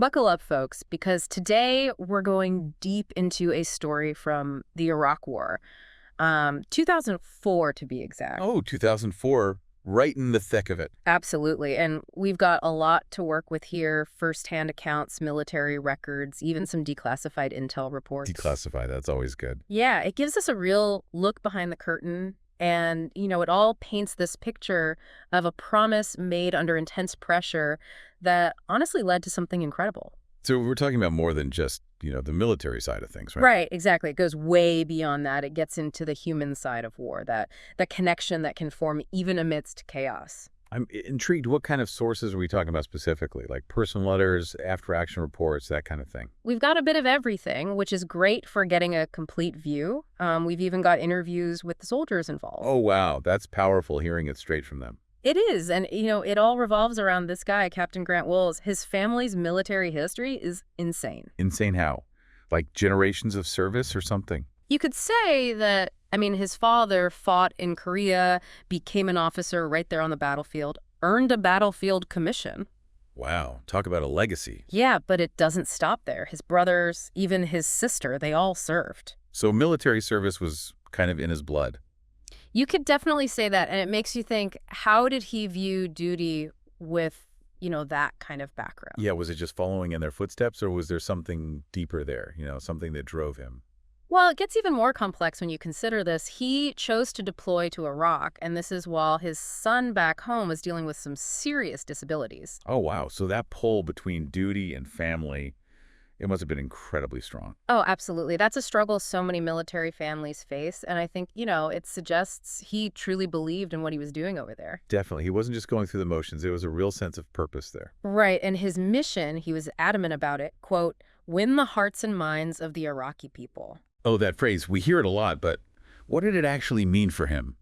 Buckle up, folks, because today we're going deep into a story from the Iraq War, 2004 to be exact. Oh, 2004, right in the thick of it. Absolutely. And we've got a lot to work with here, firsthand accounts, military records, even some declassified intel reports. Declassified, that's always good. Yeah, it gives us a real look behind the curtain. And, it all paints this picture of a promise made under intense pressure that honestly led to something incredible. So we're talking about more than just, the military side of things, right? Right, exactly. It goes way beyond that. It gets into the human side of war, that connection that can form even amidst chaos. I'm intrigued. What kind of sources are we talking about specifically? Like personal letters, after-action reports, that kind of thing? We've got a bit of everything, which is great for getting a complete view. We've even got interviews with the soldiers involved. Oh, wow. That's powerful, hearing it straight from them. It is. And, it all revolves around this guy, Captain Grant Wilz. His family's military history is insane. Insane how? Like generations of service or something? You could say that, his father fought in Korea, became an officer right there on the battlefield, earned a battlefield commission. Wow. Talk about a legacy. Yeah, but it doesn't stop there. His brothers, even his sister, they all served. So military service was kind of in his blood. You could definitely say that, and it makes you think, how did he view duty with, that kind of background? Yeah, was it just following in their footsteps, or was there something deeper there, something that drove him? Well, it gets even more complex when you consider this. He chose to deploy to Iraq, and this is while his son back home was dealing with some serious disabilities. Oh, wow. So that pull between duty and family, it must have been incredibly strong. Oh, absolutely. That's a struggle so many military families face, and I think, it suggests he truly believed in what he was doing over there. Definitely. He wasn't just going through the motions. There was a real sense of purpose there. Right, and his mission, he was adamant about it, quote, win the hearts and minds of the Iraqi people. Oh, that phrase, we hear it a lot, but what did it actually mean for him,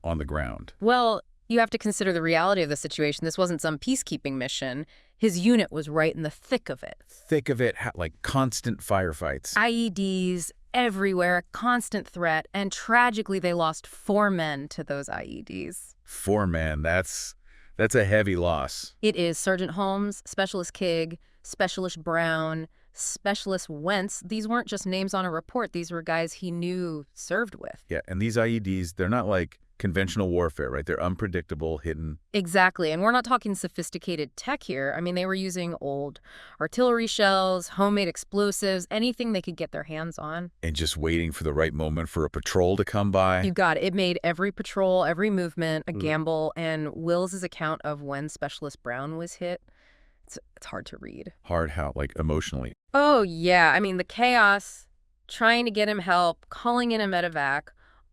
on the ground? Well, you have to consider the reality of the situation. This wasn't some peacekeeping mission. His unit was right in the thick of it. Thick of it, like constant firefights. IEDs everywhere, a constant threat, and tragically they lost 4 men to those IEDs. 4 men, that's a heavy loss. It is. Sergeant Holmes, Specialist Kigg, Specialist Brown, Specialist Wentz. These weren't just names on a report. These were guys he knew served with. Yeah, and these IEDs, they're not like conventional warfare, right? They're unpredictable, hidden. Exactly. And we're not talking sophisticated tech here. They were using old artillery shells, homemade explosives, anything they could get their hands on. And just waiting for the right moment for a patrol to come by. You got it. It made every patrol, every movement a gamble. And Wills' account of when Specialist Brown was hit, it's hard to read. Hard how? Like emotionally? Oh, yeah. The chaos, trying to get him help, calling in a medevac,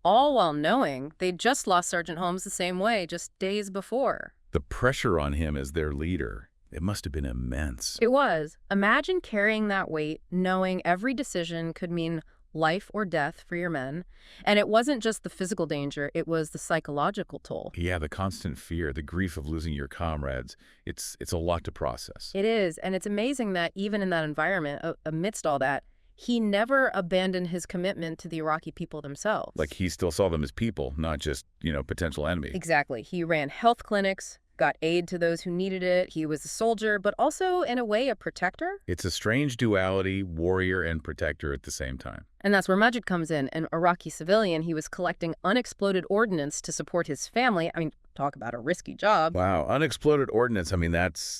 all while knowing they'd just lost Sergeant Holmes the same way just days before. The pressure on him as their leader, it must have been immense. It was. Imagine carrying that weight, knowing every decision could mean life or death for your men. And it wasn't just the physical danger, it was the psychological toll. Yeah, the constant fear, the grief of losing your comrades, it's a lot to process. It is, and it's amazing that even in that environment, amidst all that, he never abandoned his commitment to the Iraqi people themselves. Like he still saw them as people, not just, potential enemy. Exactly. He ran health clinics, got aid to those who needed it. He was a soldier, but also, in a way, a protector. It's a strange duality, warrior and protector at the same time. And that's where Majid comes in. An Iraqi civilian, he was collecting unexploded ordnance to support his family. Talk about a risky job. Wow, unexploded ordnance,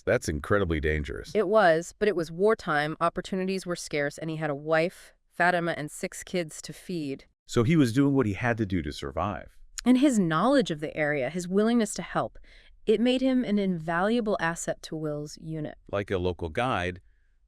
that's incredibly dangerous. It was, but it was wartime. Opportunities were scarce, and he had a wife, Fatima, and 6 kids to feed. So he was doing what he had to do to survive. And his knowledge of the area, his willingness to help, it made him an invaluable asset to Will's unit. Like a local guide,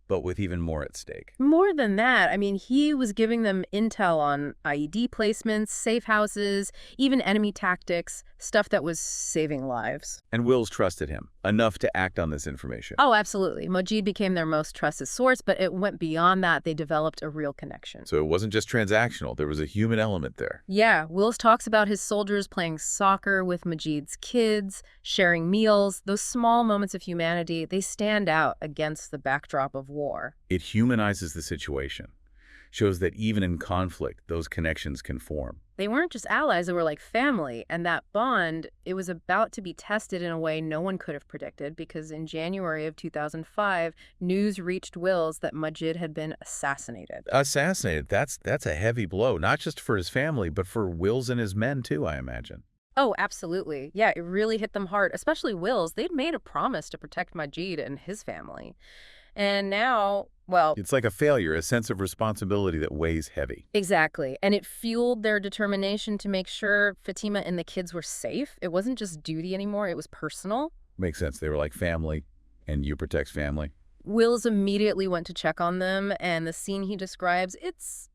but with even more at stake. More than that, he was giving them intel on IED placements, safe houses, even enemy tactics, stuff that was saving lives. And Wills trusted him enough to act on this information. Oh, absolutely. Majid became their most trusted source, but it went beyond that. They developed a real connection. So it wasn't just transactional. There was a human element there. Yeah, Wills talks about his soldiers playing soccer with Majid's kids, sharing meals. Those small moments of humanity, they stand out against the backdrop of war. It humanizes the situation. shows that even in conflict, those connections can form. They weren't just allies, they were like family. And that bond, it was about to be tested in a way no one could have predicted because in January of 2005, news reached Wilz that Majid had been assassinated. Assassinated, that's a heavy blow, not just for his family, but for Wills and his men too, I imagine. Oh, absolutely. Yeah, it really hit them hard, especially Wilz. They'd made a promise to protect Majid and his family. And now, well, It's like a failure, a sense of responsibility that weighs heavy. exactly. And it fueled their determination to make sure Fatima and the kids were safe. It wasn't just duty anymore, it was personal. Makes sense. They were like family, and you protect family. Wills immediately went to check on them, and the scene he describes, it's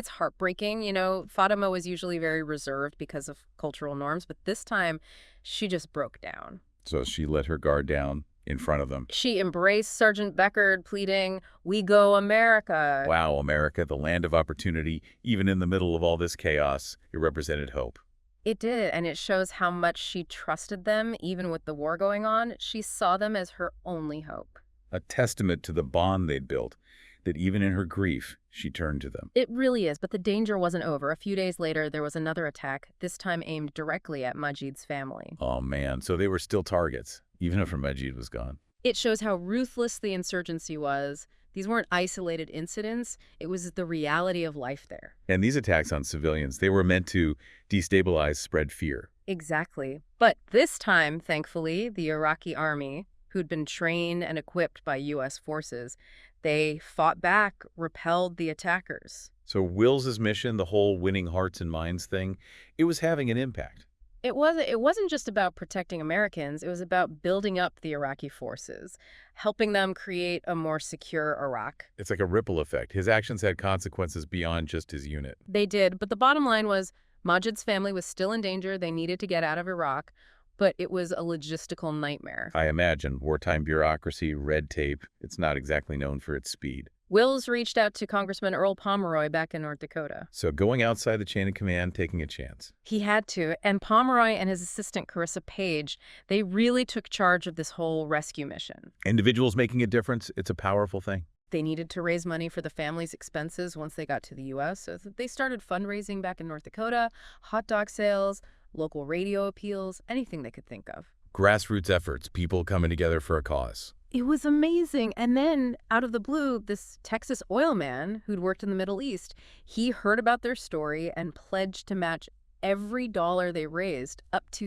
heartbreaking. You know, Fatima was usually very reserved because of cultural norms, but this time she just broke down. So she let her guard down in front of them. She embraced Sergeant Beckard, pleading, "We go America." Wow, America, the land of opportunity, even in the middle of all this chaos, it represented hope. It did, and it shows how much she trusted them, even with the war going on. She saw them as her only hope. A testament to the bond they'd built, that even in her grief, she turned to them. It really is, but the danger wasn't over. A few days later, there was another attack, this time aimed directly at Majid's family. Oh man, so they were still targets, even after Majid was gone. It shows how ruthless the insurgency was. These weren't isolated incidents. It was the reality of life there. And these attacks on civilians, they were meant to destabilize, spread fear. Exactly. But this time, thankfully, the Iraqi army, who'd been trained and equipped by U.S. forces, they fought back, repelled the attackers. So Will's mission, the whole winning hearts and minds thing, it was having an impact. It wasn't just about protecting Americans. It was about building up the Iraqi forces, helping them create a more secure Iraq. It's like a ripple effect. His actions had consequences beyond just his unit. They did, but the bottom line was Majid's family was still in danger. They needed to get out of Iraq, but it was a logistical nightmare. I imagine wartime bureaucracy, red tape, it's not exactly known for its speed. Wills reached out to Congressman Earl Pomeroy back in North Dakota. So going outside the chain of command, taking a chance. He had to, and Pomeroy and his assistant Carissa Page, they really took charge of this whole rescue mission. Individuals making a difference, it's a powerful thing. They needed to raise money for the family's expenses once they got to the U.S., so they started fundraising back in North Dakota, hot dog sales, local radio appeals, anything they could think of. Grassroots efforts, people coming together for a cause. It was amazing. And then, out of the blue, this Texas oil man who'd worked in the Middle East, he heard about their story and pledged to match every dollar they raised, up to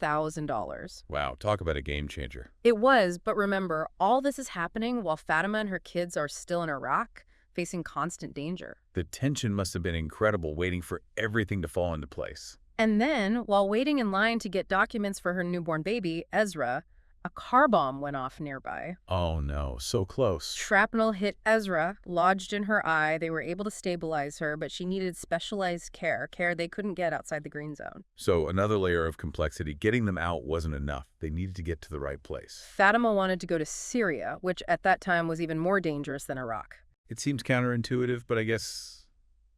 $70,000. Wow, talk about a game changer. It was, but remember, all this is happening while Fatima and her kids are still in Iraq, facing constant danger. The tension must have been incredible, waiting for everything to fall into place. And then, while waiting in line to get documents for her newborn baby, Ezra, a car bomb went off nearby. Oh no, so close. Shrapnel hit Ezra, lodged in her eye. They were able to stabilize her, but she needed specialized care they couldn't get outside the green zone. So another layer of complexity. Getting them out wasn't enough. They needed to get to the right place. Fatima wanted to go to Syria, which at that time was even more dangerous than Iraq. It seems counterintuitive, but I guess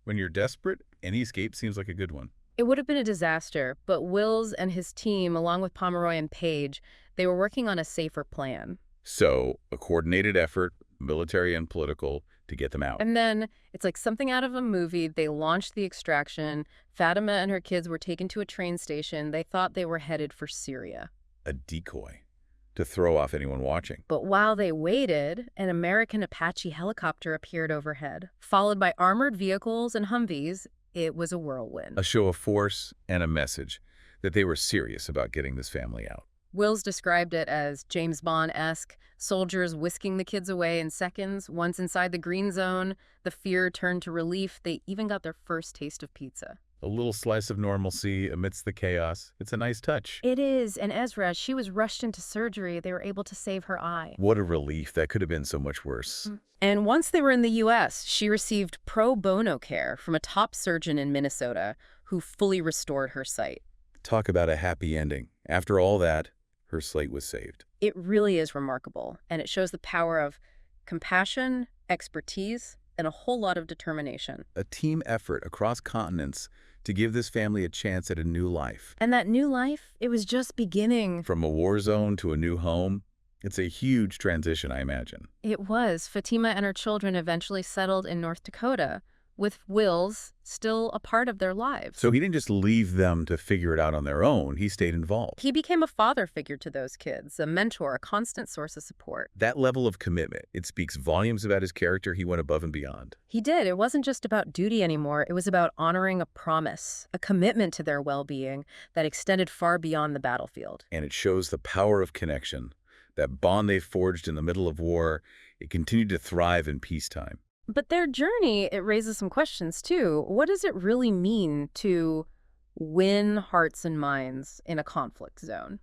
when you're desperate, any escape seems like a good one. It would have been a disaster, but Wills and his team, along with Pomeroy and Page, they were working on a safer plan. So a coordinated effort, military and political, to get them out. And then, it's like something out of a movie. They launched the extraction. Fatima and her kids were taken to a train station. They thought they were headed for Syria. A decoy to throw off anyone watching. But while they waited, an American Apache helicopter appeared overhead, followed by armored vehicles and Humvees. It was a whirlwind. A show of force and a message that they were serious about getting this family out. Wills described it as James Bond-esque, soldiers whisking the kids away in seconds. Once inside the green zone, the fear turned to relief. They even got their first taste of pizza. A little slice of normalcy amidst the chaos. It's a nice touch. It is, and Ezra, she was rushed into surgery. They were able to save her eye. What a relief. That could have been so much worse. And once they were in the U.S., she received pro bono care from a top surgeon in Minnesota who fully restored her sight. Talk about a happy ending. After all that, her sight was saved. It really is remarkable, and it shows the power of compassion, expertise, and a whole lot of determination. A team effort across continents to give this family a chance at a new life. And that new life, it was just beginning. From a war zone to a new home, It's a huge transition, I imagine. It was. Fatima and her children eventually settled in North Dakota, with Wilz still a part of their lives. So he didn't just leave them to figure it out on their own. He stayed involved. He became a father figure to those kids, a mentor, a constant source of support. That level of commitment, it speaks volumes about his character. He went above and beyond. He did. It wasn't just about duty anymore. It was about honoring a promise, a commitment to their well-being that extended far beyond the battlefield. And it shows the power of connection. That bond they forged in the middle of war, it continued to thrive in peacetime. But their journey, it raises some questions, too. What does it really mean to win hearts and minds in a conflict zone?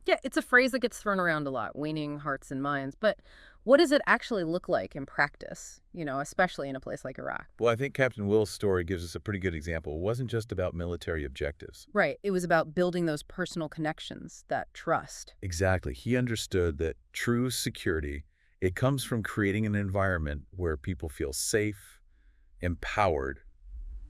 Yeah, it's a phrase that gets thrown around a lot, winning hearts and minds. But what does it actually look like in practice, especially in a place like Iraq? Well, I think Captain Will's story gives us a pretty good example. It wasn't just about military objectives. Right. It was about building those personal connections, that trust. Exactly. He understood that true security, it comes from creating an environment where people feel safe, empowered,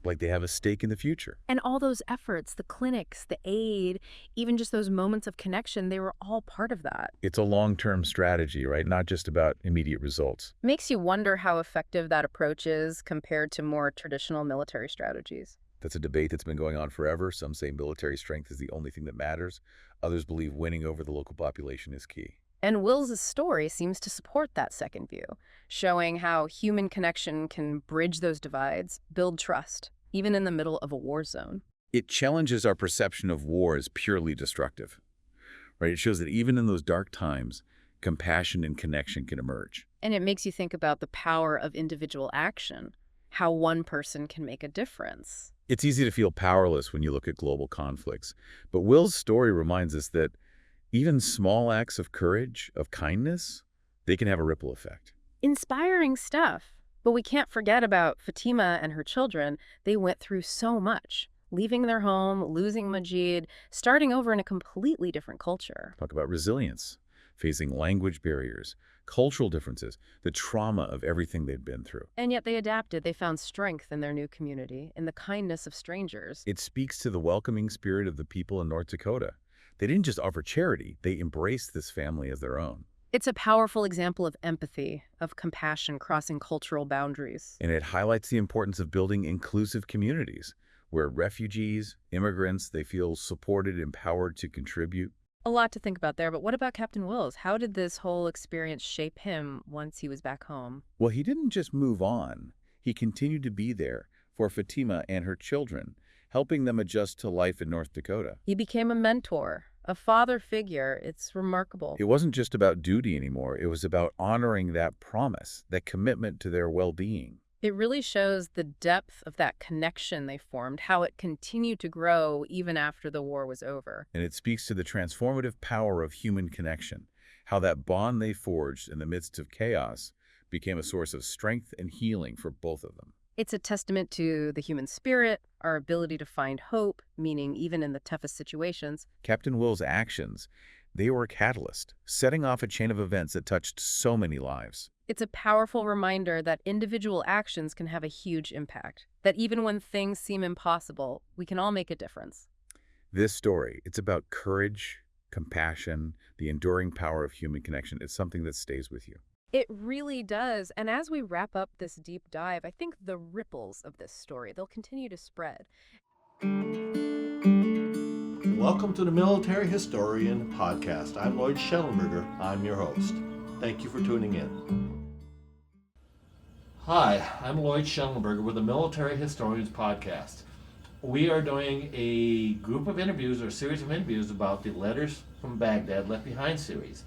like they have a stake in the future. And all those efforts, the clinics, the aid, even just those moments of connection, they were all part of that. It's a long-term strategy, right? Not just about immediate results. Makes you wonder how effective that approach is compared to more traditional military strategies. That's a debate that's been going on forever. Some say military strength is the only thing that matters. Others believe winning over the local population is key. And Wills' story seems to support that second view, showing how human connection can bridge those divides, build trust, even in the middle of a war zone. It challenges our perception of war as purely destructive, right? It shows that even in those dark times, compassion and connection can emerge. And it makes you think about the power of individual action, how one person can make a difference. It's easy to feel powerless when you look at global conflicts, but Will's story reminds us that even small acts of courage, of kindness, they can have a ripple effect. Inspiring stuff. But we can't forget about Fatima and her children. They went through so much, leaving their home, losing Majid, starting over in a completely different culture. Talk about resilience, facing language barriers, cultural differences, the trauma of everything they'd been through. And yet they adapted. They found strength in their new community, in the kindness of strangers. It speaks to the welcoming spirit of the people in North Dakota. They didn't just offer charity, they embraced this family as their own. It's a powerful example of empathy, of compassion crossing cultural boundaries. And it highlights the importance of building inclusive communities where refugees, immigrants, they feel supported, empowered to contribute. A lot to think about there, but what about Captain Wills? How did this whole experience shape him once he was back home? Well, he didn't just move on. He continued to be there for Fatima and her children, helping them adjust to life in North Dakota. He became a mentor, a father figure. It's remarkable. It wasn't just about duty anymore. It was about honoring that promise, that commitment to their well-being. It really shows the depth of that connection they formed, how it continued to grow even after the war was over. And it speaks to the transformative power of human connection, how that bond they forged in the midst of chaos became a source of strength and healing for both of them. It's a testament to the human spirit, our ability to find hope, meaning even in the toughest situations. Captain Will's actions, they were a catalyst, setting off a chain of events that touched so many lives. It's a powerful reminder that individual actions can have a huge impact, that even when things seem impossible, we can all make a difference. This story, it's about courage, compassion, the enduring power of human connection. It's something that stays with you. It really does. And as we wrap up this deep dive, I think the ripples of this story, they'll continue to spread. Welcome to the Military Historian Podcast. I'm Lloyd Shellenberger. I'm your host. Thank you for tuning in. Hi, I'm Lloyd Shellenberger with the Military Historians Podcast. We are doing a group of interviews, or a series of interviews about the Letters from Baghdad Left Behind series.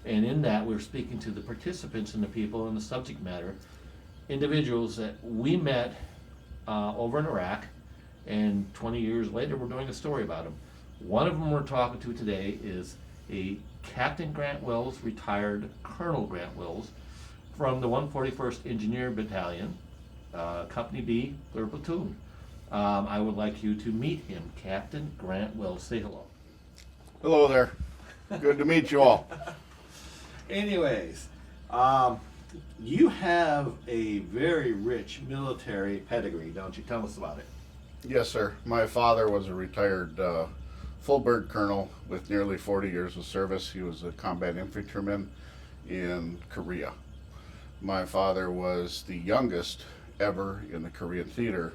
And in that, we're speaking to the participants and the people in the subject matter, individuals that we met over in Iraq, and 20 years later, we're doing a story about them. One of them we're talking to today is a Captain Grant Wilz, retired Colonel Grant Wilz, from the 141st Engineer Battalion, Company B, 3rd Platoon. I would like you to meet him, Captain Grant Wilz. Say hello. Hello there. Good to meet you all. Anyways, you have a very rich military pedigree, don't you? Tell us about it. Yes, sir. My father was a retired full bird colonel with nearly 40 years of service. He was a combat infantryman in Korea. My father was the youngest ever in the Korean theater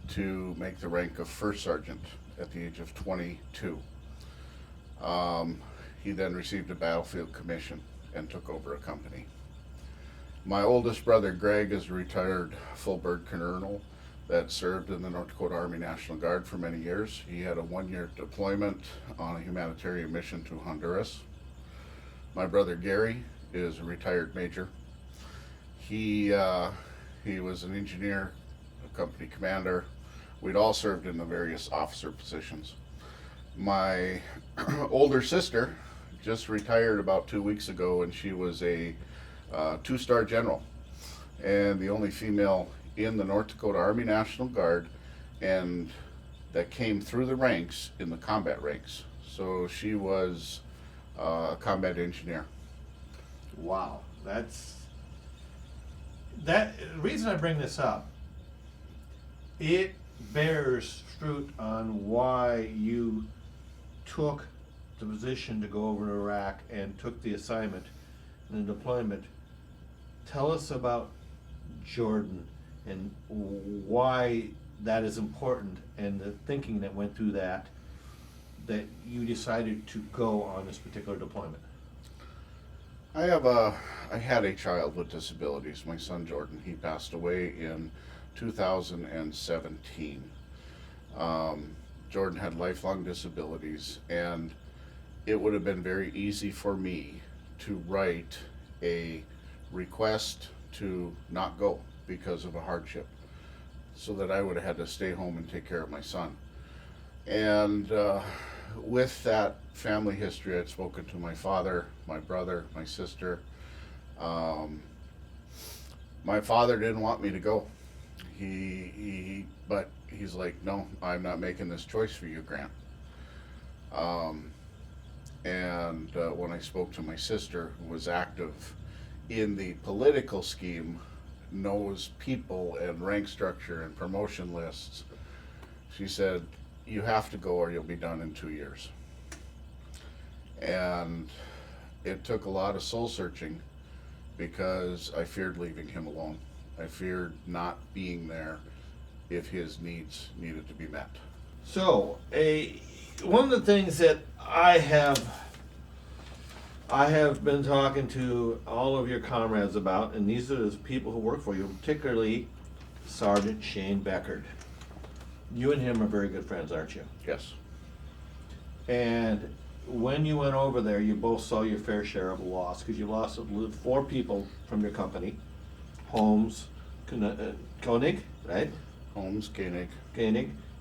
to make the rank of first sergeant at the age of 22. He then received a battlefield commission and took over a company. My oldest brother, Greg, is a retired full bird colonel that served in the North Dakota Army National Guard for many years. He had a 1-year deployment on a humanitarian mission to Honduras. My brother, Gary, is a retired major. He was an engineer, a company commander. We'd all served in the various officer positions. My older sister just retired about 2 weeks ago, and she was a 2-star general and the only female in the North Dakota Army National Guard, and that came through the ranks in the combat ranks. So she was a combat engineer. Wow, the reason I bring this up, it bears fruit on why you took the position to go over to Iraq and took the assignment and the deployment. Tell us about Jordan and why that is important, and the thinking that went through that you decided to go on this particular deployment. I had a child with disabilities, my son Jordan. He passed away in 2017. Jordan had lifelong disabilities, and it would have been very easy for me to write a request to not go because of a hardship, so that I would have had to stay home and take care of my son. And with that family history, I'd spoken to my father, my brother, my sister. My father didn't want me to go. But he's like, no, I'm not making this choice for you, Grant. When I spoke to my sister, who was active in the political scheme, knows people and rank structure and promotion lists, she said, you have to go or you'll be done in 2 years. And it took a lot of soul searching, because I feared leaving him alone. I feared not being there if his needs needed to be met. So, one of the things that I have been talking to all of your comrades about, and these are the people who work for you, particularly Sergeant Shane Beckard. You and him are very good friends, aren't you? Yes. And when you went over there, you both saw your fair share of loss, because you lost 4 people from your company. Holmes, Koenig, right? Holmes, Koenig,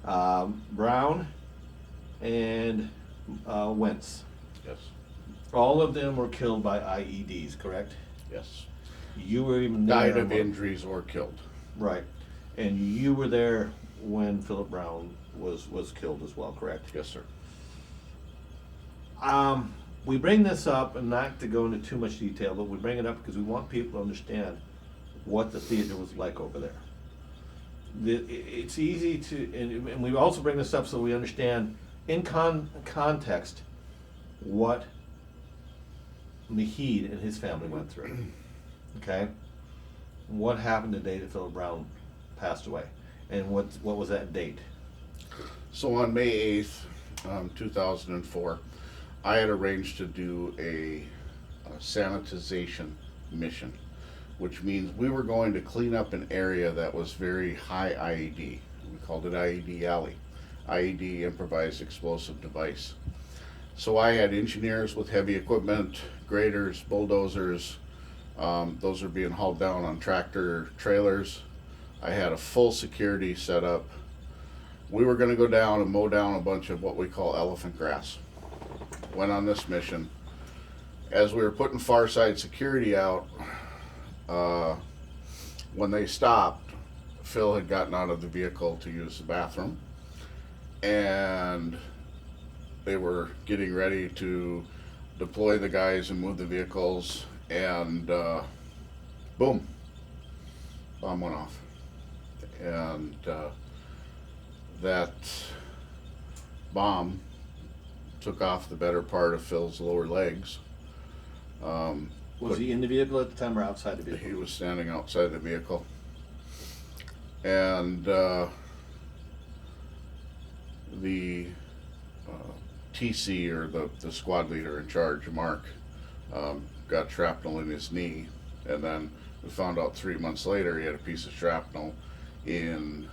Brown, and Wentz. Yes. All of them were killed by IEDs, correct? Yes. You were even there. Died of injuries or killed. Right. And you were there when Philip Brown was killed as well, correct? Yes, sir. We bring this up, and not to go into too much detail, but we bring it up because we want people to understand what the theater was like over there. It's easy to, and we also bring this up so we understand in context what Mahid and his family went through. Okay? What happened the day that Philip Brown passed away? And what was that date? So on May 8th, 2004, I had arranged to do a sanitization mission, which means we were going to clean up an area that was very high IED. We called it IED Alley, IED improvised explosive device. So I had engineers with heavy equipment, graders, bulldozers. Those are being hauled down on tractor trailers. I had a full security setup. We were going to go down and mow down a bunch of what we call elephant grass. Went on this mission. As we were putting far side security out, when they stopped, Phil had gotten out of the vehicle to use the bathroom, and they were getting ready to deploy the guys and move the vehicles, and boom, bomb went off. And that bomb took off the better part of Phil's lower legs. Was he in the vehicle at the time or outside the vehicle? He was standing outside the vehicle. And the TC, or the squad leader in charge, Mark, got shrapnel in his knee. And then we found out 3 months later he had a piece of shrapnel in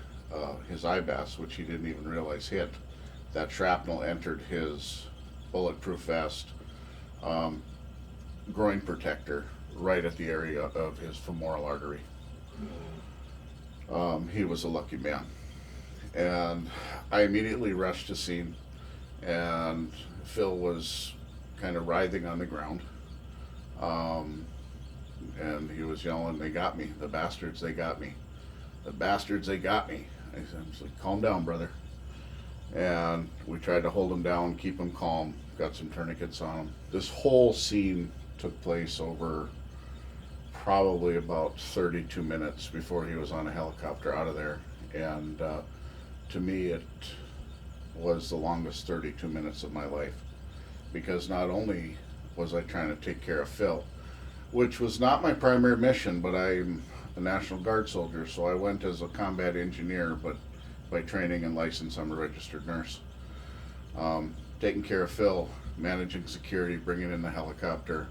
his IBAS, which he didn't even realize hit. That shrapnel entered his bulletproof vest, groin protector, right at the area of his femoral artery. He was a lucky man. And I immediately rushed to scene, and Phil was kind of writhing on the ground. And he was yelling, "They got me, the bastards, they got me. The bastards, they got me." I was like, "Calm down, brother." And we tried to hold him down, keep him calm, got some tourniquets on him. This whole scene took place over probably about 32 minutes before he was on a helicopter out of there. And to me, it was the longest 32 minutes of my life, because not only was I trying to take care of Phil, which was not my primary mission, but I'm a National Guard soldier, so I went as a combat engineer, but by training and license, I'm a registered nurse. Taking care of Phil, managing security, bringing in the helicopter,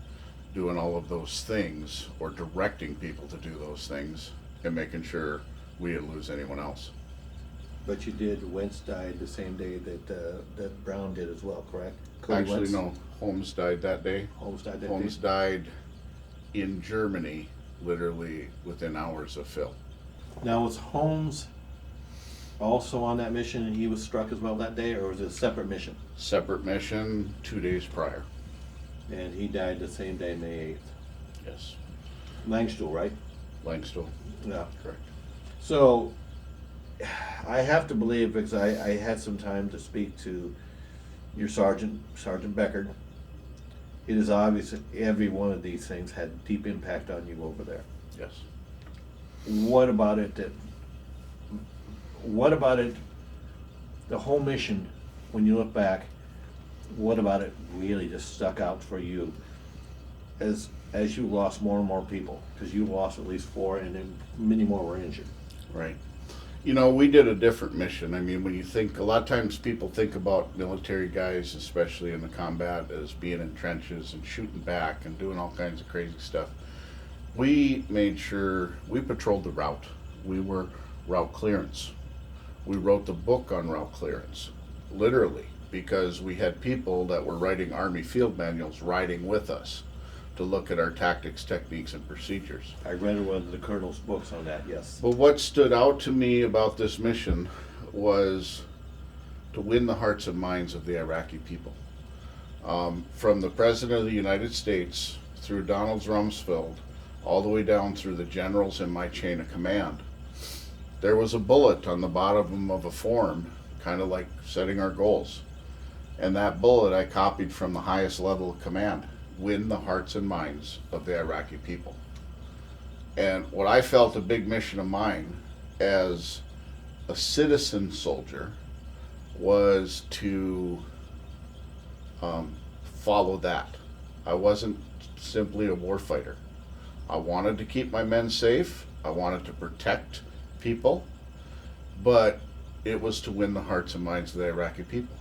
doing all of those things, or directing people to do those things, and making sure we didn't lose anyone else. But you did, Wentz died the same day that Brown did as well, correct? Cody Actually, Wentz? no, Holmes died that day. Holmes died that Holmes day? died in Germany, literally within hours of Phil. Now, was Holmes also on that mission and he was struck as well that day, or was it a separate mission? Separate mission, 2 days prior. And he died the same day, May 8th. Yes. Langstuhl, right? Langstuhl, Yeah. correct. So, I have to believe, because I had some time to speak to your Sergeant Becker. It is obvious that every one of these things had deep impact on you over there. Yes. What about it, the whole mission, when you look back, what about it really just stuck out for you as you lost more and more people? Because you lost at least 4, and then many more were injured. Right. You know, we did a different mission. I mean, when you think, a lot of times people think about military guys, especially in the combat, as being in trenches and shooting back and doing all kinds of crazy stuff. We made sure we patrolled the route. We were route clearance. We wrote the book on route clearance, literally, because we had people that were writing Army field manuals riding with us to look at our tactics, techniques, and procedures. I read one of the colonel's books on that, yes. But what stood out to me about this mission was to win the hearts and minds of the Iraqi people. From the President of the United States through Donald Rumsfeld, all the way down through the generals in my chain of command, there was a bullet on the bottom of a form, kind of like setting our goals. And that bullet I copied from the highest level of command: win the hearts and minds of the Iraqi people. And what I felt a big mission of mine as a citizen soldier was to follow that. I wasn't simply a war fighter. I wanted to keep my men safe. I wanted to protect people, but it was to win the hearts and minds of the Iraqi people.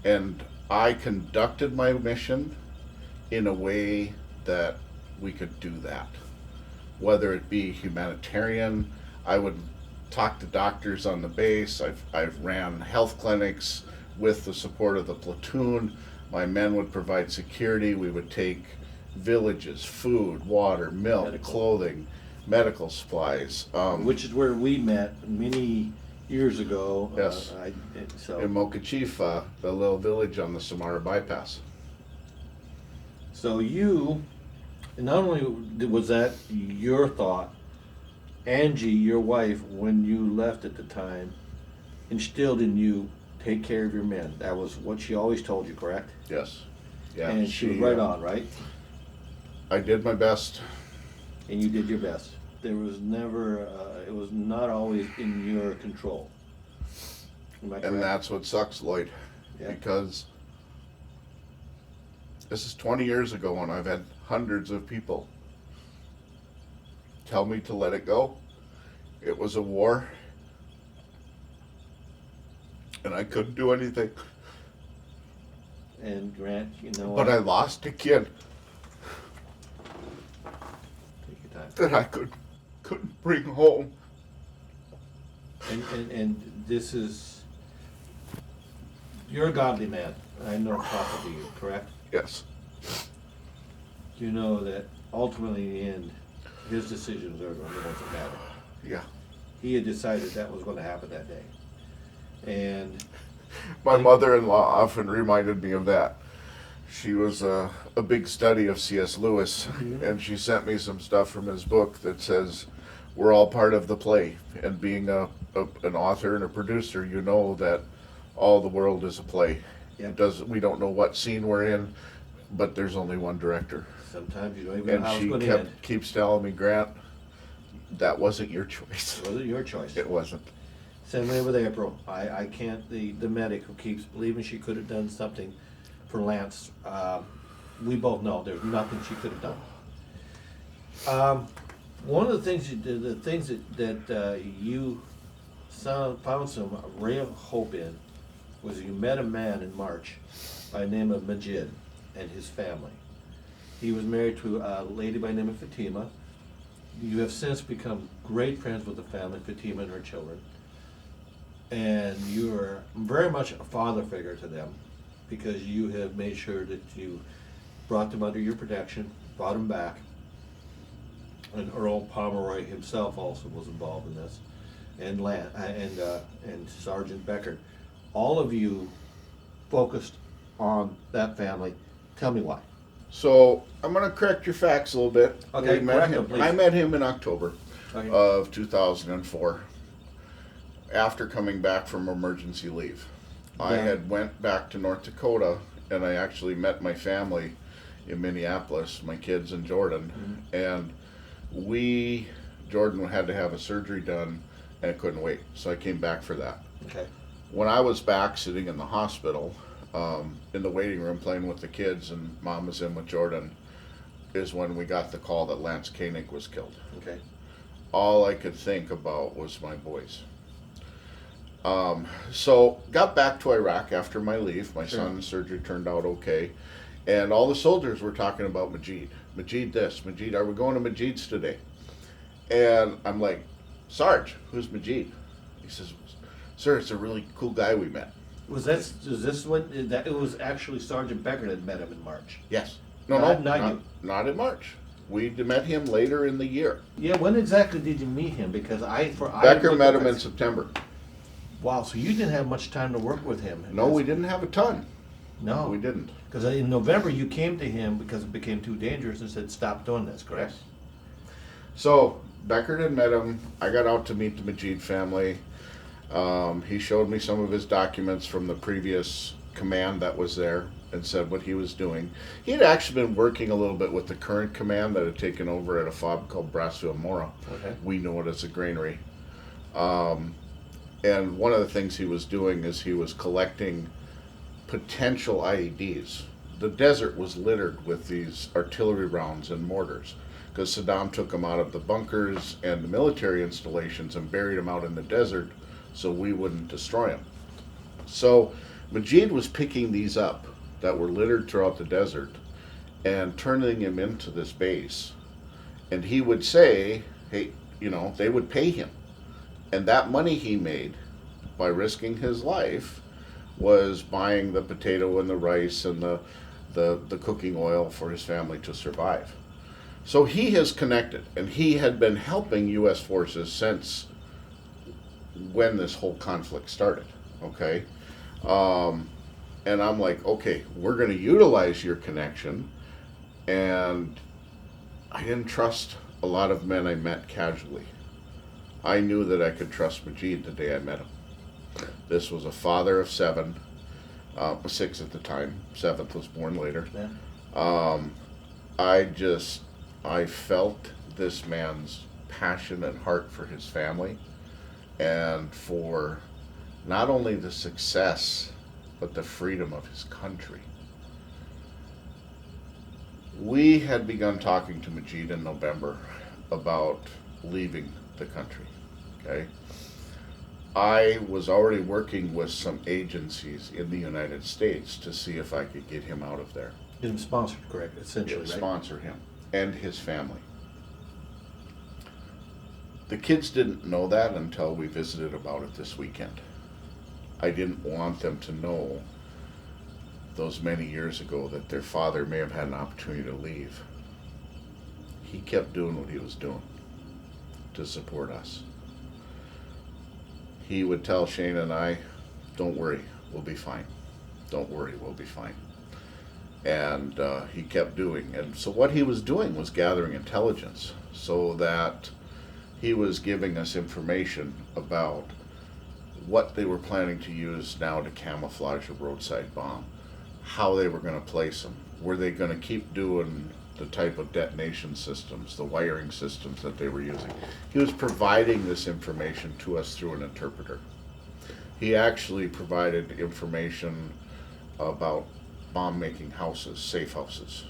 And I conducted my mission in a way that we could do that. Whether it be humanitarian, I would talk to doctors on the base. I've ran health clinics with the support of the platoon. My men would provide security. We would take villages, food, water, milk, Medical. clothing, medical supplies. Which is where we met many years ago. Yes. In Mokachifa, the little village on the Samara bypass. So you, not only was that your thought, Angie, your wife, when you left at the time, instilled in you, take care of your men. That was what she always told you, correct? Yes. Yeah. And she was right on, right? I did my best. And you did your best. There was never, it was not always in your control. Am I correct? And that's what sucks, Lloyd. Yeah. Because This is 20 years ago, and I've had hundreds of people tell me to let it go. It was a war, and I couldn't do anything. And Grant, you know But what? I lost a kid Take your time. that I couldn't bring home. And this is, you're a godly man. I know talking to you, correct? Yes. You know that ultimately in the end, his decisions are the ones that matter. Yeah. He had decided that was going to happen that day. And My mother-in-law often reminded me of that. She was a big study of C.S. Lewis, and she sent me some stuff from his book that says we're all part of the play. And being an author and a producer, you know that all the world is a play. Yep. We don't know what scene we're in, but there's only one director. sometimes you don't even know And how it's she going to end. keeps telling me, Grant, that wasn't your choice. It wasn't your choice. It wasn't. Same way with April. I can't, the medic who keeps believing she could have done something for Lance, we both know there's nothing she could have done. One of the things you did, the things that you found some ray of hope in was you met a man in March by the name of Majid and his family. He was married to a lady by the name of Fatima. You have since become great friends with the family, Fatima and her children. And you are very much a father figure to them because you have made sure that you brought them under your protection, brought them back. And Earl Pomeroy himself also was involved in this, and Sergeant Becker. All of you focused on that family. Tell me why. So I'm going to correct your facts a little bit. Okay, correct them, please. I met him in October Okay. of 2004 after coming back from emergency leave. I Yeah. had went back to North Dakota, and I actually met my family in Minneapolis, my kids and Jordan, and Jordan had to have a surgery done and couldn't wait, so I came back for that. Okay. When I was back sitting in the hospital, in the waiting room playing with the kids, and Mom was in with Jordan, is when we got the call that Lance Koenig was killed. Okay. All I could think about was my boys. So got back to Iraq after my leave. My Sure. son's surgery turned out okay, and all the soldiers were talking about Majid. Majid this, Majid, are we going to Majid's today? And I'm like, Sarge, who's Majid? He says, sir, it's a really cool guy we met. Was this when that it was actually Sergeant Becker that met him in March? Yes. Not you. Not in March. We met him later in the year. Yeah. When exactly did you meet him? Because Becker met him in September. Wow. So you didn't have much time to work with him. No, we didn't have a ton. No, We didn't. Because in November you came to him because it became too dangerous and said, "Stop doing this." Correct. So Becker had met him. I got out to meet the Majid family. He showed me some of his documents from the previous command that was there and said what he was doing. He had actually been working a little bit with the current command that had taken over at a FOB called Brassfield Mora. Okay. We know it as a granary. And one of the things he was doing is he was collecting potential IEDs. The desert was littered with these artillery rounds and mortars because Saddam took them out of the bunkers and the military installations and buried them out in the desert so we wouldn't destroy them. So Majid was picking these up that were littered throughout the desert and turning them into this base. And he would say, hey, they would pay him. And that money he made by risking his life was buying the potato and the rice and the cooking oil for his family to survive. So he has connected, and he had been helping U.S. forces since when this whole conflict started, okay? And I'm like, okay, we're going to utilize your connection. And I didn't trust a lot of men I met casually. I knew that I could trust Majid the day I met him. This was a father of 7, 6 at the time. 7th was born later. Yeah. I felt this man's passion and heart for his family and for not only the success but the freedom of his country. We had begun talking to Majid in November about leaving the country. Okay. I was already working with some agencies in the United States to see if I could get him out of there. Get him sponsored, correct? Essentially, right? Sponsor him and his family. The kids didn't know that until we visited about it this weekend. I didn't want them to know those many years ago that their father may have had an opportunity to leave. He kept doing what he was doing to support us. He would tell Shane and I, don't worry, we'll be fine. Don't worry, we'll be fine. And he kept doing. And so what he was doing was gathering intelligence so that he was giving us information about what they were planning to use now to camouflage a roadside bomb, how they were going to place them, were they going to keep doing the type of detonation systems, the wiring systems that they were using. He was providing this information to us through an interpreter. He actually provided information about bomb-making houses, safe houses.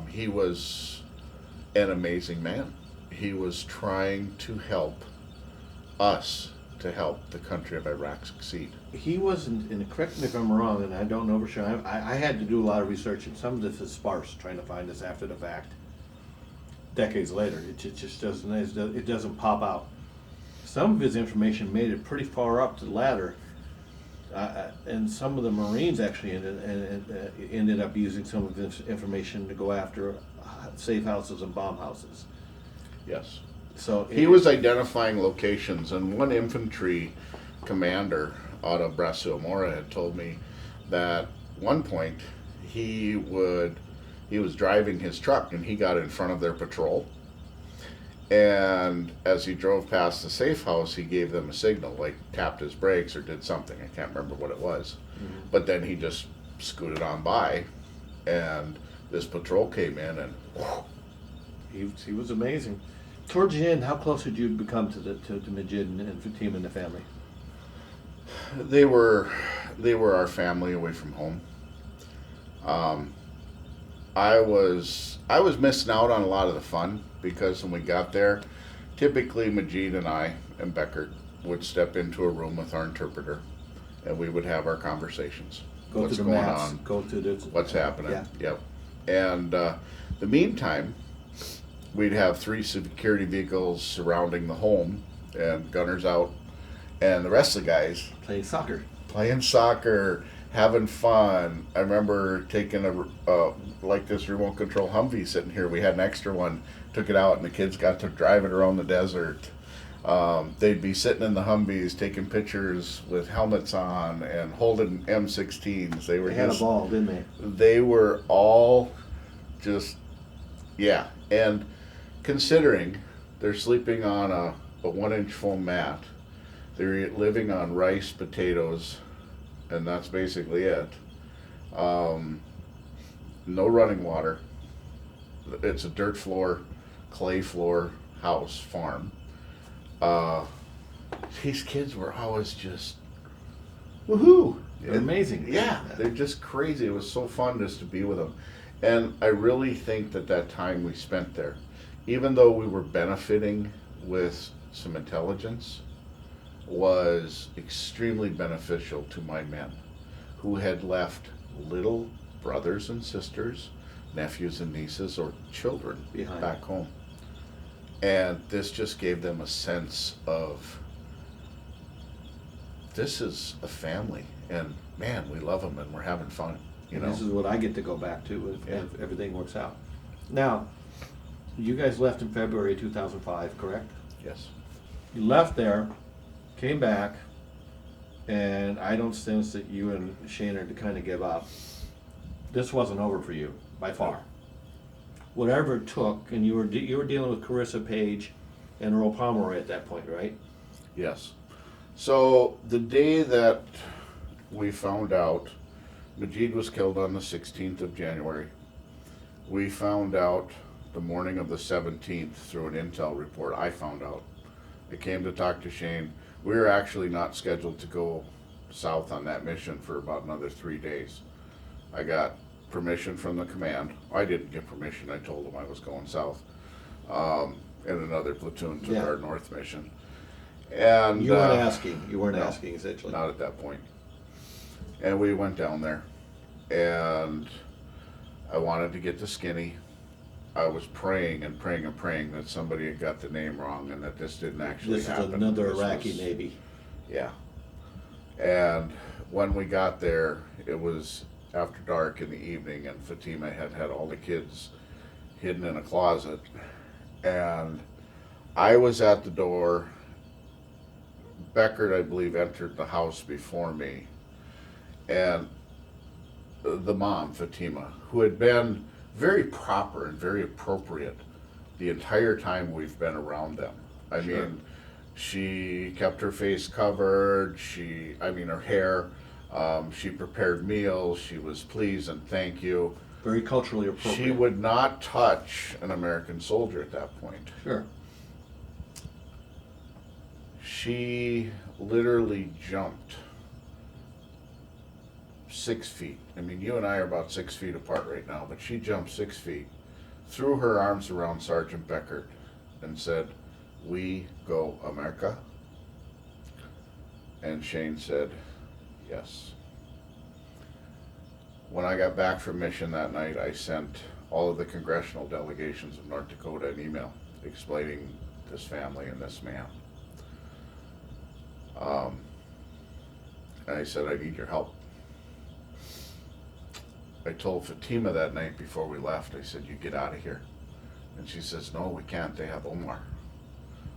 He was an amazing man. He was trying to help us to help the country of Iraq succeed. He wasn't, and correct me if I'm wrong, and I don't know for sure. I had to do a lot of research, and some of this is sparse, trying to find this after the fact. Decades later, it just doesn't, it doesn't pop out. Some of his information made it pretty far up the ladder, and some of the Marines actually ended up using some of this information to go after safe houses and bomb houses. Yes. So he was identifying locations, and one infantry commander out of Brasil Moura had told me that one point he was driving his truck and he got in front of their patrol, and as he drove past the safe house he gave them a signal, like tapped his brakes or did something. I can't remember what it was. Mm-hmm. But then he just scooted on by, and this patrol came in, and he was amazing. Towards the end, how close did you become to Majid and Fatima and the family? They were our family away from home. I was missing out on a lot of the fun, because when we got there, typically Majid and I and Becker would step into a room with our interpreter, and we would have our conversations. Go what's through the going maps, on? go through the What's happening? Yeah. Yep. And the meantime, we'd have 3 security vehicles surrounding the home and gunners out, and the rest of the guys playing soccer, having fun. I remember taking a like this remote control Humvee sitting here. We had an extra one, took it out, and the kids got to drive it around the desert. They'd be sitting in the Humvees taking pictures with helmets on and holding M16s. They had a ball, didn't they? They were all just, yeah. And considering they're sleeping on a 1-inch foam mat, they're living on rice, potatoes, and that's basically it. No running water. It's a dirt floor, clay floor house, farm. These kids were always just woohoo. They're amazing. Yeah, they're just crazy. It was so fun just to be with them. And I really think that time we spent there, even though we were benefiting with some intelligence, was extremely beneficial to my men who had left little brothers and sisters, nephews and nieces, or children behind back home. And this just gave them a sense of, this is a family, and man, we love them and we're having fun. You know? This is what I get to go back to if everything works out. Now, you guys left in February 2005, correct? Yes. You left there, came back, and I don't sense that you and Shane are to kind of give up. This wasn't over for you, by far. Whatever it took, and you were dealing with Carissa Page and Earl Pomeroy at that point, right? Yes. So the day that we found out Majid was killed on the 16th of January, we found out the morning of the 17th through an intel report. I found out. I came to talk to Shane. We were actually not scheduled to go south on that mission for about another 3 days. I got permission from the command. I didn't get permission. I told them I was going south, in another platoon to Yeah. our north mission. And You weren't asking. You weren't no, asking, essentially. not at that point. And we went down there, and I wanted to get to Skinny. I was praying and praying and praying that somebody had got the name wrong and that this didn't actually This is happen. another This Iraqi was- Navy. Yeah. And when we got there, it was after dark in the evening, and Fatima had all the kids hidden in a closet. And I was at the door. Beckert, I believe, entered the house before me. And the mom, Fatima, who had been very proper and very appropriate the entire time we've been around them. I Sure. mean, she kept her face covered, her hair, she prepared meals, she was please and thank you. Very culturally appropriate. She would not touch an American soldier at that point. Sure. She literally jumped 6 feet. I mean, you and I are about 6 feet apart right now, but she jumped 6 feet, threw her arms around Sergeant Beckert, and said, "We go America?" And Shane said, "Yes." When I got back from mission that night, I sent all of the congressional delegations of North Dakota an email explaining this family and this man. And I said, "I need your help." I told Fatima that night before we left, I said, "You get out of here." And she says, "No, we can't. They have Omar."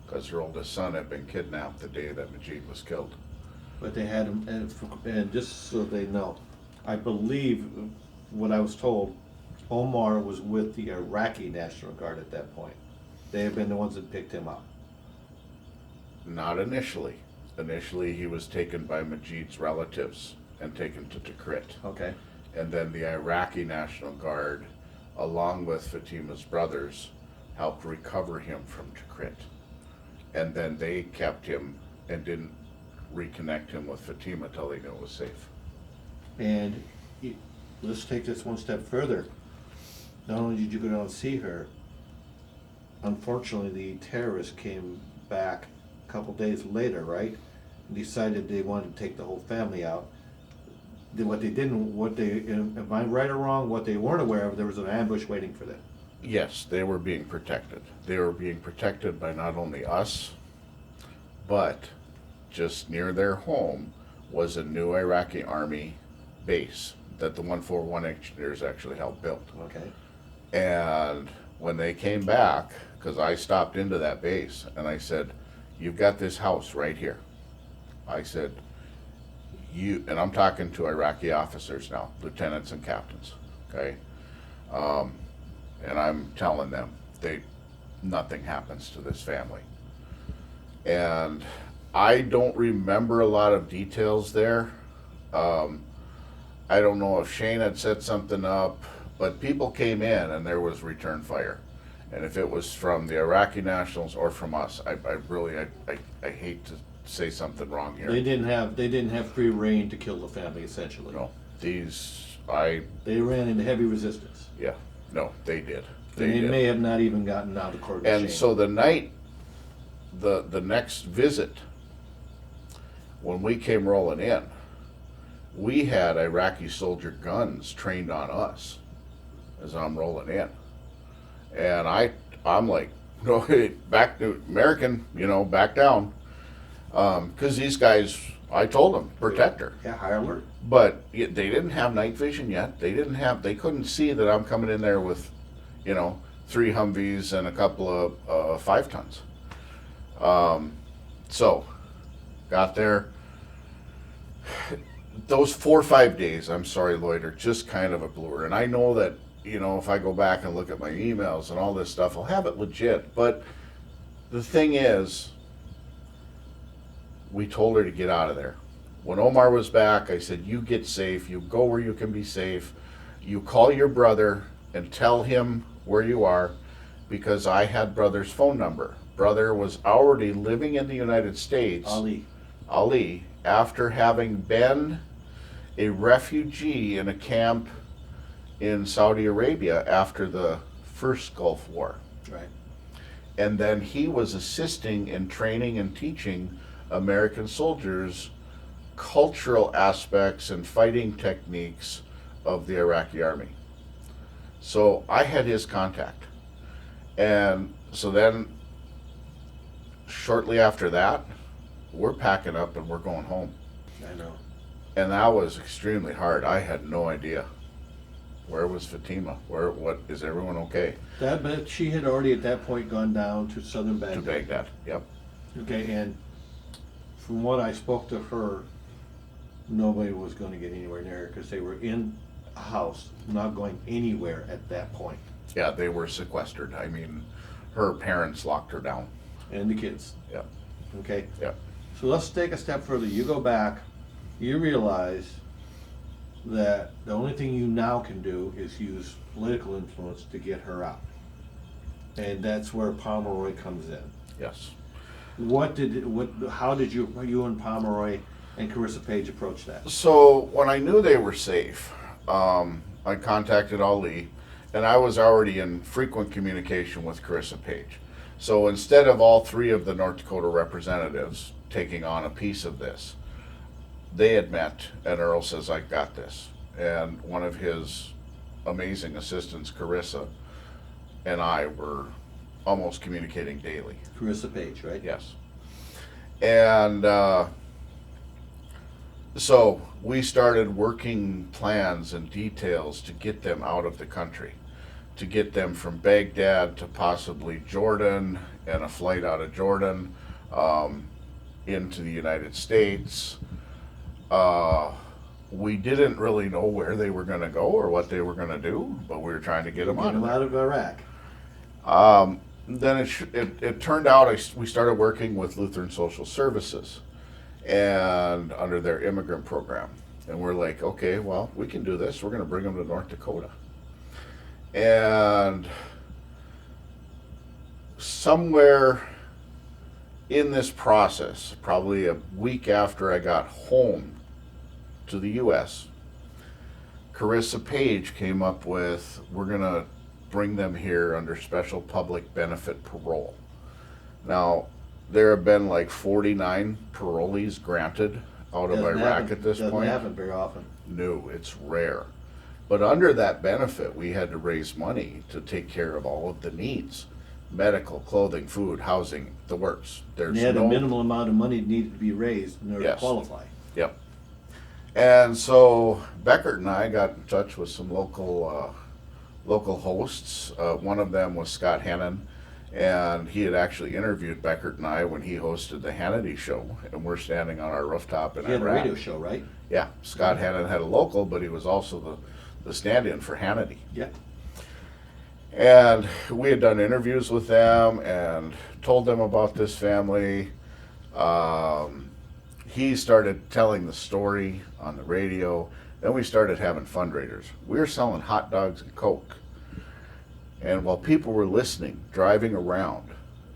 Because her oldest son had been kidnapped the day that Majid was killed. But they had him, and just so they know, I believe what I was told, Omar was with the Iraqi National Guard at that point. They had been the ones that picked him up. Not initially. Initially, he was taken by Majid's relatives and taken to Tikrit. Okay. And then the Iraqi National Guard, along with Fatima's brothers, helped recover him from Tikrit. And then they kept him and didn't reconnect him with Fatima till they knew it was safe. And let's take this one step further. Not only did you go down and see her, unfortunately the terrorists came back a couple days later, right? And decided they wanted to take the whole family out. Am I right or wrong, what they weren't aware of, there was an ambush waiting for them. Yes, they were being protected. They were being protected by not only us, but just near their home was a new Iraqi army base that the 141 engineers actually helped build. Okay. And when they came back, because I stopped into that base and I said, "You've got this house right here." I said, and I'm talking to Iraqi officers now, lieutenants and captains, okay? And I'm telling them, nothing happens to this family. And I don't remember a lot of details there. I don't know if Shane had set something up, but people came in and there was return fire. And if it was from the Iraqi nationals or from us, I hate to say something wrong here. They didn't have free reign to kill the family, essentially. No, They ran into heavy resistance. they did. They did. may have not even gotten out of court. And so the night, the next visit, when we came rolling in, we had Iraqi soldier guns trained on us as I'm rolling in. And I'm like, no, back to American, back down. Because these guys, I told them, protect her. Yeah, high alert. But they didn't have night vision yet. They couldn't see that I'm coming in there with, 3 Humvees and a couple of 5 tons. So, got there. Those 4 or 5 days, I'm sorry, Lloyd, are just kind of a blur. And I know that, if I go back and look at my emails and all this stuff, I'll have it legit. But the thing is, we told her to get out of there. When Omar was back, I said, "You get safe. You go where you can be safe. You call your brother and tell him where you are," because I had brother's phone number. Brother was already living in the United States. Ali, after having been a refugee in a camp in Saudi Arabia after the first Gulf War. Right. And then he was assisting in training and teaching American soldiers cultural aspects and fighting techniques of the Iraqi army. So I had his contact. And so then shortly after that, we're packing up and we're going home. I know. And that was extremely hard. I had no idea. Where was Fatima? What, is everyone okay? But she had already at that point gone down to southern Baghdad. To Baghdad, yep. Okay, and from what I spoke to her, nobody was going to get anywhere near her because they were in a house, not going anywhere at that point. Yeah, they were sequestered. I mean, her parents locked her down. And the kids. Yep. Okay? Yep. So let's take a step further. You go back, you realize that the only thing you now can do is use political influence to get her out. And that's where Pomeroy comes in. Yes. How did you and Pomeroy and Carissa Page approach that? So when I knew they were safe, I contacted Ali, and I was already in frequent communication with Carissa Page. So instead of all three of the North Dakota representatives taking on a piece of this, they had met, and Earl says, I got this. And one of his amazing assistants, Carissa, and I were almost communicating daily. Carissa Page, right? Yes. And so we started working plans and details to get them out of the country, to get them from Baghdad to possibly Jordan, and a flight out of Jordan into the United States. We didn't really know where they were going to go or what they were going to do, but we were trying to get them out of Iraq. Then it turned out we started working with Lutheran Social Services and under their immigrant program. And we're like, okay, well, we can do this. We're going to bring them to North Dakota. And somewhere in this process, probably a week after I got home to the U.S., Carissa Page came up with, we're going to bring them here under special public benefit parole. Now, there have been like 49 parolees granted out of Iraq at this point. Doesn't happen very often. No, it's rare. But under that benefit, we had to raise money to take care of all of the needs. Medical, clothing, food, housing, the works. They had a minimal amount of money needed to be raised in order to qualify. Yep. And so Beckert and I got in touch with some local hosts. One of them was Scott Hannon, and he had actually interviewed Beckert and I when he hosted the Hannity show, and we're standing on our rooftop in Iraq. He had a radio show, right? Yeah, Scott Hannon had a local, but he was also the stand-in for Hannity. Yeah. And we had done interviews with them and told them about this family. He started telling the story on the radio. Then we started having fundraisers. We were selling hot dogs and Coke. And while people were listening, driving around,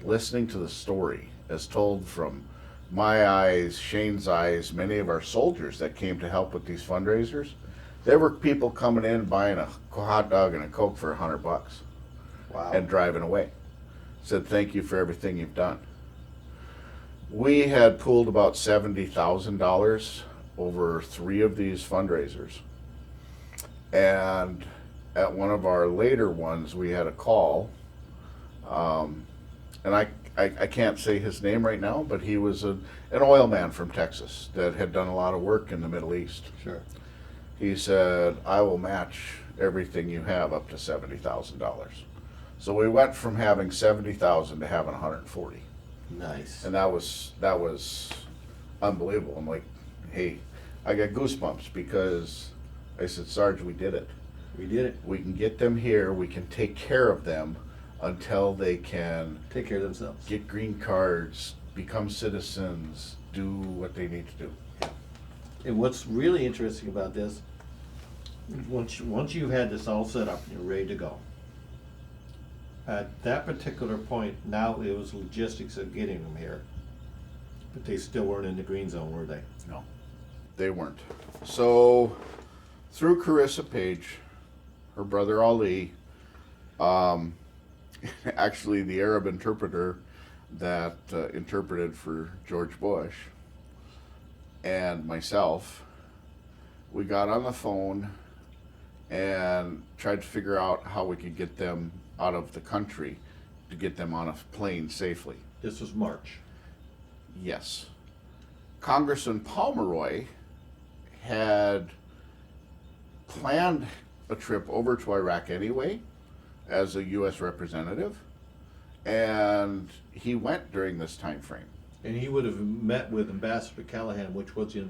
listening to the story as told from my eyes, Shane's eyes, many of our soldiers that came to help with these fundraisers, there were people coming in buying a hot dog and a Coke for $100. Wow. And driving away. Said, thank you for everything you've done. We had pooled about $70,000 over 3 of these fundraisers. And at one of our later ones, we had a call. And I can't say his name right now, but he was an oil man from Texas that had done a lot of work in the Middle East. Sure. He said, I will match everything you have up to $70,000. So we went from having 70,000 to having 140. Nice. And that was unbelievable. I'm like, hey, I got goosebumps because I said, Sarge, we did it. We did it. We can get them here. We can take care of them until they can take care of themselves, get green cards, become citizens, do what they need to do. Yeah. And what's really interesting about this, once you've had this all set up and you're ready to go, at that particular point, now it was logistics of getting them here, but they still weren't in the green zone, were they? No, they weren't. So through Carissa Page, her brother Ali, um, actually the Arab interpreter that interpreted for George Bush, and myself, we got on the phone and tried to figure out how we could get them out of the country to get them on a plane safely. This was March. Yes. Congressman Pomeroy had planned a trip over to Iraq anyway as a U.S. representative, and he went during this time frame. And he would have met with Ambassador Callahan, which was the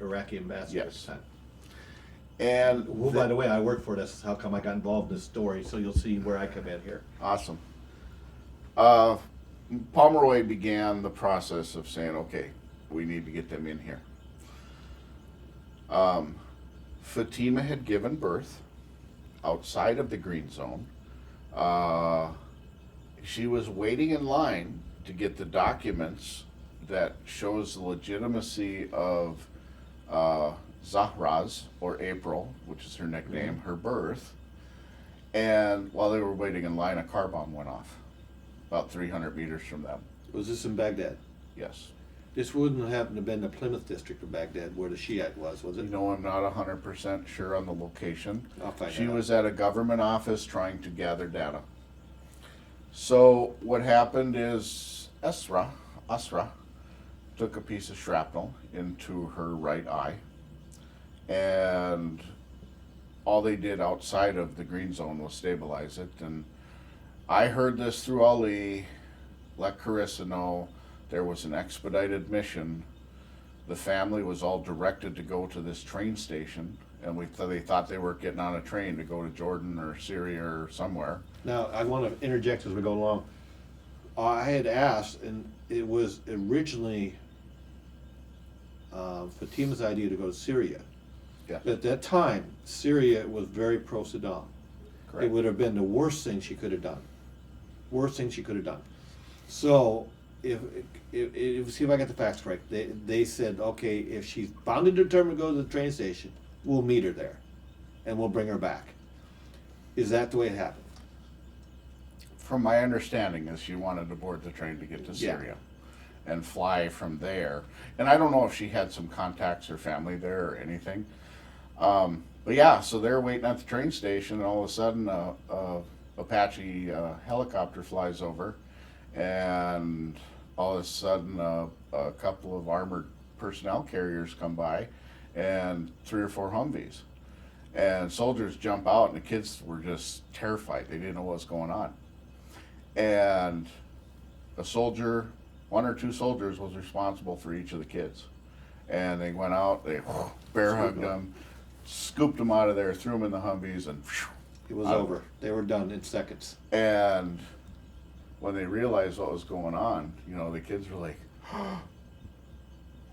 Iraqi ambassador at the time. And well, by the way, I work for it. That's how come I got involved in this story. So you'll see where I come in here. Awesome. Pomeroy began the process of saying, okay, we need to get them in here. Fatima had given birth outside of the green zone. She was waiting in line to get the documents that shows the legitimacy of Zahra's, or April, which is her nickname, her birth. And while they were waiting in line, a car bomb went off about 300 meters from them. Was this in Baghdad? Yes. This wouldn't happen to have been the Plymouth district of Baghdad where the Shiite was it? You know, I'm not 100% sure on the location. I'll find She out. was at a government office trying to gather data. So what happened is Asra took a piece of shrapnel into her right eye, and all they did outside of the green zone was stabilize it. And I heard this through Ali, let Carissa know there was an expedited mission. The family was all directed to go to this train station, and they thought they were getting on a train to go to Jordan or Syria or somewhere. Now, I want to interject as we go along. I had asked, and it was originally Fatima's idea to go to Syria. Yeah. At that time, Syria was very pro-Saddam. Correct. It would have been the worst thing she could have done. Worst thing she could have done. So, if see if I got the facts correct. They said, okay, if she's bound and determined to go to the train station, we'll meet her there, and we'll bring her back. Is that the way it happened? From my understanding is she wanted to board the train to get to Syria and fly from there. And I don't know if she had some contacts or family there or anything. But yeah, so they're waiting at the train station, and all of a sudden a Apache helicopter flies over, and all of a sudden a couple of armored personnel carriers come by, and 3 or 4 Humvees. And soldiers jump out, and the kids were just terrified. They didn't know what was going on. And a soldier, 1 or 2 soldiers, was responsible for each of the kids. And they went out, they bear hugged them, scooped them out of there, threw them in the Humvees, and It was over. They were done in seconds. And when they realized what was going on, you know, the kids were like, oh,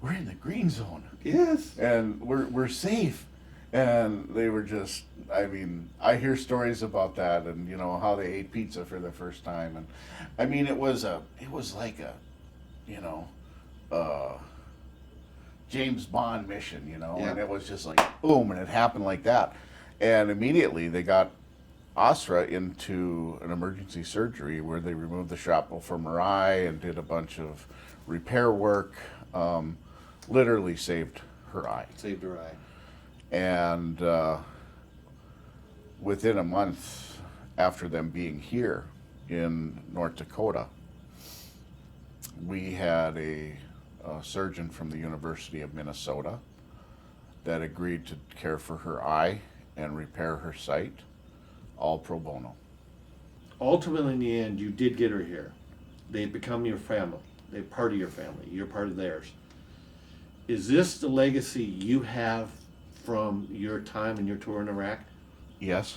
we're in the green zone. Yes. And we're safe. And they were just, I mean, I hear stories about that, and you know how they ate pizza for the first time, and I mean it was like a, you know, James Bond mission, you know, and it was just like boom, and it happened like that, and immediately they got Asra into an emergency surgery where they removed the shrapnel from her eye and did a bunch of repair work, literally saved her eye. Saved her eye. And within a month after them being here in North Dakota, we had a surgeon from the University of Minnesota that agreed to care for her eye and repair her sight, all pro bono. Ultimately, in the end, you did get her here. They've become your family. They're part of your family. You're part of theirs. Is this the legacy you have from your time and your tour in Iraq? Yes.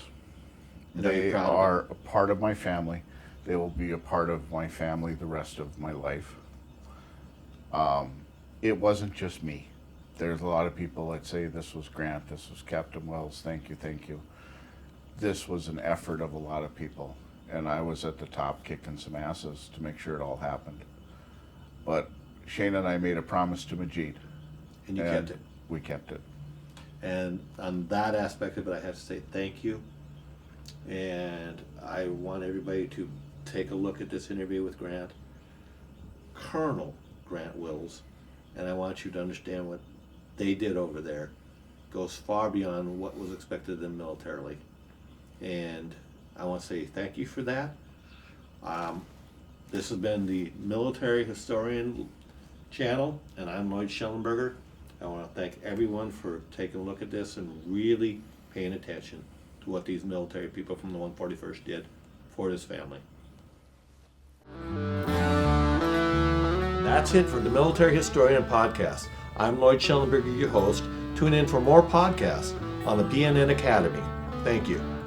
And are you They proud of are a part of my family. They will be a part of my family the rest of my life. It wasn't just me. There's a lot of people that say this was Grant, this was Captain Wilz, thank you, thank you. This was an effort of a lot of people, and I was at the top kicking some asses to make sure it all happened. But Shane and I made a promise to Majid. And you kept it. We kept it. And on that aspect of it, I have to say thank you. And I want everybody to take a look at this interview with Grant, Colonel Grant Wilz, and I want you to understand what they did over there goes far beyond what was expected of them militarily. And I want to say thank you for that. This has been the Military Historian channel, and I'm Lloyd Shellenberger. I want to thank everyone for taking a look at this and really paying attention to what these military people from the 141st did for this family. That's it for the Military Historian Podcast. I'm Lloyd Shellenberger, your host. Tune in for more podcasts on the PNN Academy. Thank you.